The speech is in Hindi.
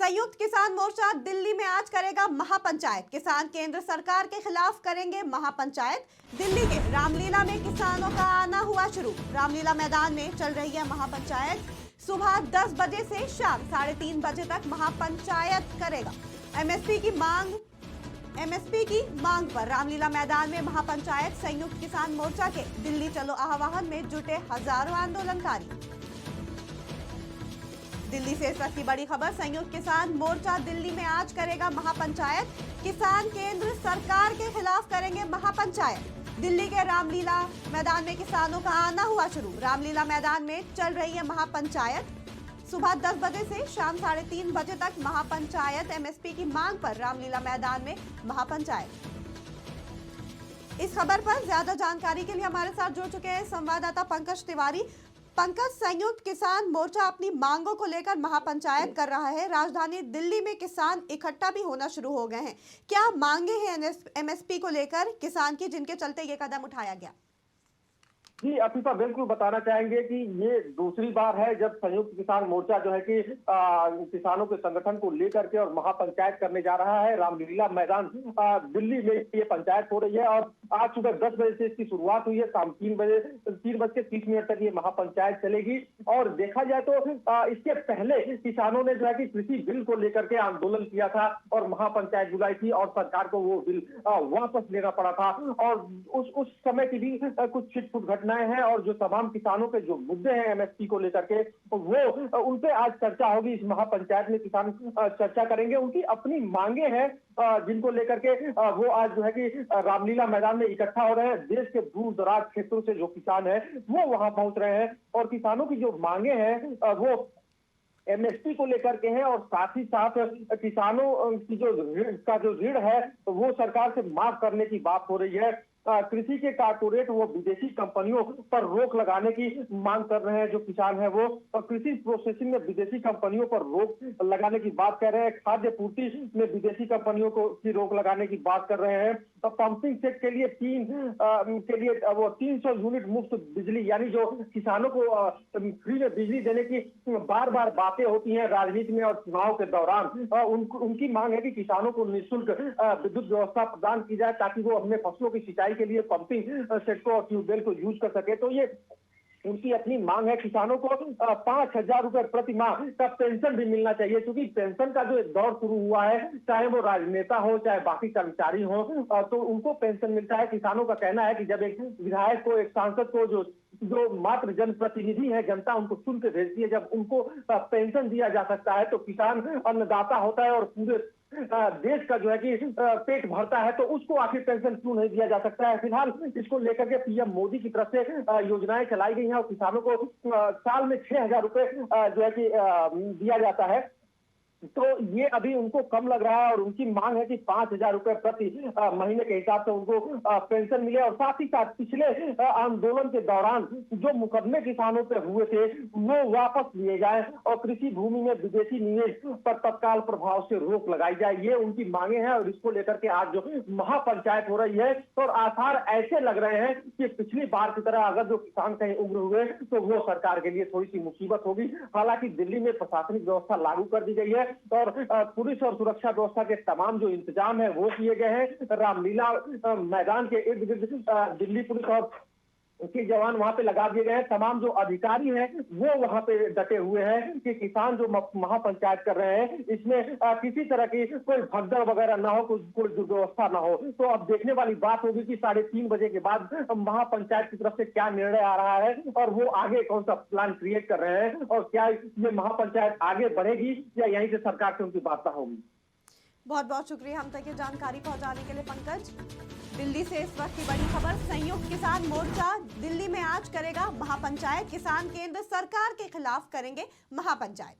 संयुक्त किसान मोर्चा दिल्ली में आज करेगा महापंचायत। किसान केंद्र सरकार के खिलाफ करेंगे महापंचायत। दिल्ली के रामलीला में किसानों का आना हुआ शुरू। रामलीला मैदान में चल रही है महापंचायत। सुबह 10 बजे से शाम 3:30 बजे तक महापंचायत करेगा। एमएसपी की मांग पर रामलीला मैदान में महापंचायत। संयुक्त किसान मोर्चा के दिल्ली चलो आह्वान में जुटे हजारों आंदोलनकारी। दिल्ली से इस वक्त की बड़ी खबर। संयुक्त किसान मोर्चा दिल्ली में आज करेगा महापंचायत। किसान केंद्र सरकार के खिलाफ करेंगे महापंचायत। दिल्ली के रामलीला मैदान में किसानों का आना हुआ शुरू। रामलीला मैदान में चल रही है महापंचायत। सुबह 10 बजे से शाम 3:30 बजे तक महापंचायत। एमएसपी की मांग पर रामलीला मैदान में महापंचायत। इस खबर पर ज्यादा जानकारी के लिए हमारे साथ जुड़ चुके हैं संवाददाता पंकज तिवारी। पंकज, संयुक्त किसान मोर्चा अपनी मांगों को लेकर महापंचायत कर रहा है। राजधानी दिल्ली में किसान इकट्ठा भी होना शुरू हो गए हैं। क्या मांगे हैं एमएसपी को लेकर किसान की, जिनके चलते ये कदम उठाया गया? जी अफीफा, बिल्कुल बताना चाहेंगे कि ये दूसरी बार है जब संयुक्त किसान मोर्चा जो है कि किसानों के संगठन को लेकर के और महापंचायत करने जा रहा है। रामलीला मैदान दिल्ली में ये पंचायत हो रही है और आज सुबह 10 बजे से इसकी शुरुआत हुई है। शाम 3:30 तक ये महापंचायत चलेगी। और देखा जाए तो इसके पहले किसानों ने जो है कि कृषि बिल को लेकर के आंदोलन किया था और महापंचायत बुलाई थी और सरकार को वो बिल वापस लेना पड़ा था। और उस समय की भी कुछ छिटपुट घटनाएं हैं और जो तमाम किसानों के जो मुद्दे हैं एमएसपी को लेकर के, वो उन पे आज चर्चा होगी। इस महापंचायत में किसान चर्चा करेंगे। उनकी अपनी मांगे हैं जिनको लेकर के वो आज जो है कि रामलीला मैदान में इकट्ठा हो रहे हैं। देश के दूर दराज क्षेत्रों से जो किसान है वो वहां पहुंच रहे हैं और किसानों की जो मांगे हैं वो एमएसपी को लेकर के हैं और साथ ही साथ किसानों की जो ऋण है वो सरकार से माफ करने की बात हो रही है। कृषि के कारपोरेट वो विदेशी कंपनियों पर रोक लगाने की मांग कर रहे हैं जो किसान है वो, और कृषि प्रोसेसिंग में विदेशी कंपनियों पर रोक लगाने की बात कर रहे हैं। खाद्य पूर्ति में विदेशी कंपनियों को की रोक लगाने की बात कर रहे हैं। तो पंपिंग सेट के लिए 300 यूनिट मुफ्त बिजली, यानी जो किसानों को फ्री में बिजली देने की बार बार बातें होती हैं राजनीति में और चुनाव के दौरान। उनकी मांग है कि किसानों को निःशुल्क विद्युत व्यवस्था प्रदान की जाए ताकि वो अपने फसलों की सिंचाई के लिए पंपिंग सेट को और ट्यूबवेल को यूज कर सके। तो ये उनकी अपनी मांग है। किसानों को 5,000 रुपए प्रति माह का पेंशन भी मिलना चाहिए, क्योंकि पेंशन का जो दौर शुरू हुआ है, चाहे वो राजनेता हो चाहे बाकी कर्मचारी हो, तो उनको पेंशन मिलता है। किसानों का कहना है कि जब एक विधायक को, एक सांसद को, जो मात्र जनप्रतिनिधि है, जनता उनको चुन के भेजती है, जब उनको पेंशन दिया जा सकता है तो किसान अन्नदाता होता है और पूरे देश का जो है कि पेट भरता है, तो उसको आखिर पेंशन क्यों नहीं दिया जा सकता है। फिलहाल इसको लेकर के पीएम मोदी की तरफ से योजनाएं चलाई गई हैं और किसानों को साल में 6,000 रुपए जो है कि दिया जाता है। तो ये अभी उनको कम लग रहा है और उनकी मांग है कि 5,000 रुपए प्रति महीने के हिसाब से उनको पेंशन मिले। और साथ ही साथ पिछले आंदोलन के दौरान जो मुकदमे किसानों पे हुए थे वो वापस लिए जाए और कृषि भूमि में विदेशी निवेश पर तत्काल प्रभाव से रोक लगाई जाए। ये उनकी मांगे हैं और इसको लेकर के आज जो महापंचायत हो रही है, और आसार ऐसे लग रहे हैं कि पिछली बार की तरह अगर जो किसान कहीं उग्र हुए तो वो सरकार के लिए थोड़ी सी मुसीबत होगी। हालांकि दिल्ली में प्रशासनिक व्यवस्था लागू कर दी गई है और पुलिस और सुरक्षा व्यवस्था के तमाम जो इंतजाम है वो किए गए हैं। रामलीला मैदान के इर्द गिर्द दिल्ली पुलिस और के जवान वहां पे लगा दिए गए हैं। तमाम जो अधिकारी हैं वो वहां पे डटे हुए हैं कि किसान जो महापंचायत कर रहे हैं इसमें किसी तरह की कोई भगदड़ वगैरह ना हो, कोई दुर्व्यवस्था ना हो। तो अब देखने वाली बात होगी कि 3:30 बजे के बाद महापंचायत की तरफ से क्या निर्णय आ रहा है और वो आगे कौन सा प्लान क्रिएट कर रहे हैं और क्या ये महापंचायत आगे बढ़ेगी या यहीं से सरकार से उनकी वार्ता होगी। बहुत बहुत शुक्रिया हम तक ये जानकारी पहुंचाने के लिए पंकज। दिल्ली से इस वक्त की बड़ी खबर। संयुक्त किसान मोर्चा दिल्ली में आज करेगा महापंचायत। किसान केंद्र सरकार के खिलाफ करेंगे महापंचायत।